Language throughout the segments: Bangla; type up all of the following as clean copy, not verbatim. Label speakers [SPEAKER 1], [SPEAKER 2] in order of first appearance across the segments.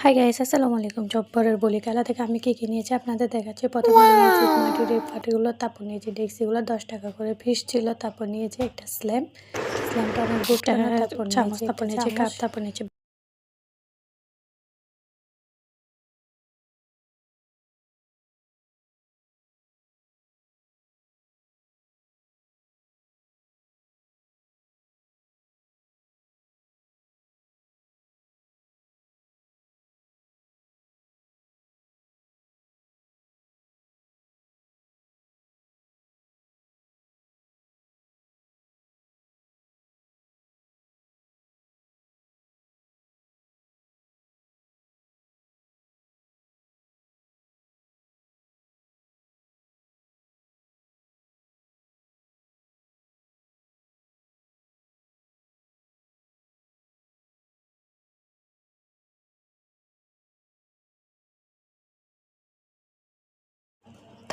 [SPEAKER 1] হাই গাইস, আসসালামু আলাইকুম। জব্বরের বলি খেলা থেকে আমি কী নিয়েছি আপনাদের দেখাচ্ছি। প্রথমে নিয়েছি মাটির এই পাটিগুলো, তারপর নিয়েছি ডেক্সিগুলো 10 টাকা করে পিস ছিল। তারপর নিয়েছি একটা স্ল্যামটা অনেক গুড কেনা। তারপর চামচ, তারপর নিয়েছি কাপ, তারপর নিয়েছি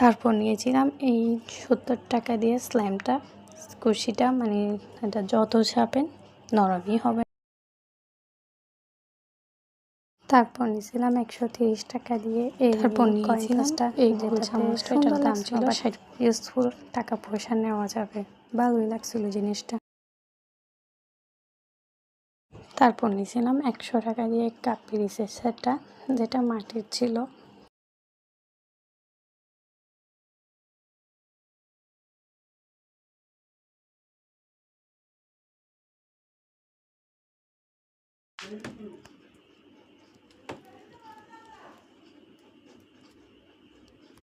[SPEAKER 1] তারপর নিয়েছিলাম এই 70 টাকা দিয়ে স্ল্যামটা, কুশিটা, মানে এটা যত ছাপেন নরমই হবে। তারপর নিয়েছিলাম 130 টাকা দিয়ে এই কয়েনটা, এই চামচটা, এটার দাম ছিল 60। ইউজফুল, টাকা পয়সা নেওয়া যাবে, ভালোই লাগছিল জিনিসটা। তারপর নিয়েছিলাম 100 টাকা দিয়ে কাপ পিরিসের সেটটা, যেটা মাটির ছিল।